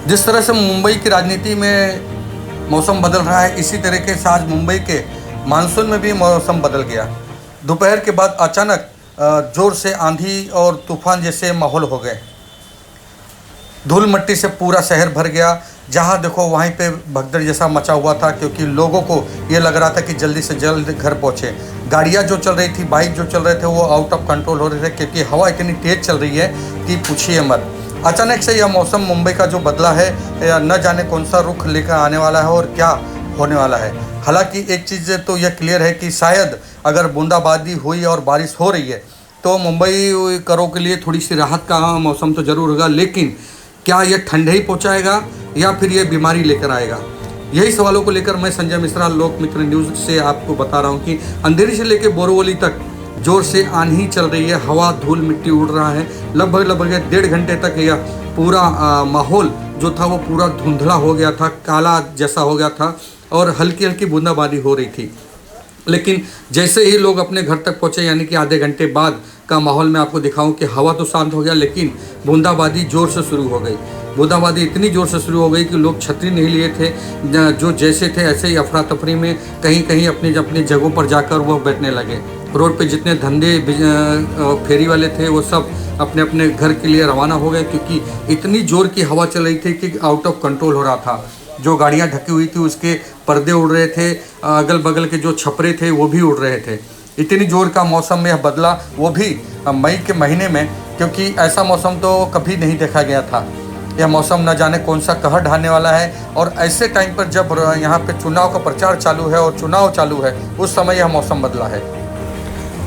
जिस तरह से मुंबई की राजनीति में मौसम बदल रहा है, इसी तरीके से आज मुंबई के मानसून में भी मौसम बदल गया। दोपहर के बाद अचानक जोर से आंधी और तूफान जैसे माहौल हो गए। धूल मिट्टी से पूरा शहर भर गया। जहाँ देखो वहीं पे भगदड़ जैसा मचा हुआ था, क्योंकि लोगों को ये लग रहा था कि जल्दी से जल्द घर पहुँचे। गाड़ियाँ जो चल रही थी, बाइक जो चल रहे थे, वो आउट ऑफ कंट्रोल हो रहे थे, क्योंकि हवा इतनी तेज़ चल रही है कि पूछिए मत। अचानक से यह मौसम मुंबई का जो बदला है, न जाने कौन सा रुख लेकर आने वाला है और क्या होने वाला है। हालांकि एक चीज़ तो यह क्लियर है कि शायद अगर बूंदाबांदी हुई और बारिश हो रही है तो मुंबई करों के लिए थोड़ी सी राहत का मौसम तो ज़रूर होगा, लेकिन क्या यह ठंडे ही पहुंचाएगा या फिर ये बीमारी लेकर आएगा? यही सवालों को लेकर मैं संजय मिश्रा लोकमित्र न्यूज़ से आपको बता रहा हूं कि अंधेरी से लेकर बोरीवली तक जोर से आंधी चल रही है। हवा, धूल, मिट्टी उड़ रहा है। लगभग 1.5 घंटे तक यह पूरा माहौल जो था वो पूरा धुंधला हो गया था, काला जैसा हो गया था और हल्की हल्की बूंदाबांदी हो रही थी। लेकिन जैसे ही लोग अपने घर तक पहुँचे, यानी कि आधे घंटे बाद का माहौल मैं आपको दिखाऊं कि हवा तो शांत हो गया, लेकिन बूंदाबांदी ज़ोर से शुरू हो गई। बूंदाबांदी इतनी ज़ोर से शुरू हो गई कि लोग छतरी नहीं लिए थे, जो जैसे थे ऐसे ही अफरा तफरी में कहीं कहीं अपनी अपनी जगहों पर जाकर वह बैठने लगे। रोड पे जितने धंधे फेरी वाले थे वो सब अपने अपने घर के लिए रवाना हो गए, क्योंकि इतनी ज़ोर की हवा चल रही थी कि आउट ऑफ कंट्रोल हो रहा था। जो गाड़ियाँ ढकी हुई थी उसके पर्दे उड़ रहे थे, अगल बगल के जो छपरे थे वो भी उड़ रहे थे। इतनी जोर का मौसम में यह बदला, वो भी मई के महीने में, क्योंकि ऐसा मौसम तो कभी नहीं देखा गया था। यह मौसम न जाने कौन सा कहर ढाने वाला है, और ऐसे टाइम पर जब यहाँ पे चुनाव का प्रचार चालू है और चुनाव चालू है, उस समय यह मौसम बदला है।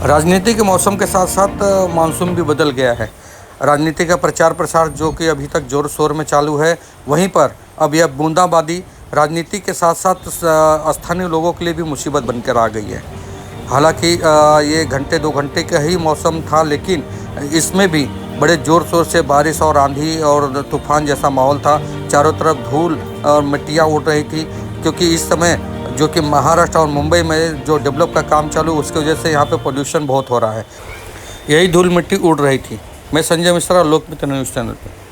राजनीति के मौसम के साथ साथ मानसून भी बदल गया है। राजनीति का प्रचार प्रसार जो कि अभी तक जोर शोर में चालू है, वहीं पर अब यह बूंदाबांदी राजनीति के साथ साथ स्थानीय लोगों के लिए भी मुसीबत बनकर आ गई है। हालांकि ये घंटे 2 घंटे का ही मौसम था, लेकिन इसमें भी बड़े ज़ोर शोर से बारिश और आंधी और तूफान जैसा माहौल था। चारों तरफ धूल और मिट्टियाँ उड़ रही थी, क्योंकि इस समय जो कि महाराष्ट्र और मुंबई में जो डेवलप का काम चालू, उसकी वजह से यहाँ पे पोल्यूशन बहुत हो रहा है। यही धूल मिट्टी उड़ रही थी। मैं संजय मिश्रा, लोकमित्र न्यूज़ चैनल पर।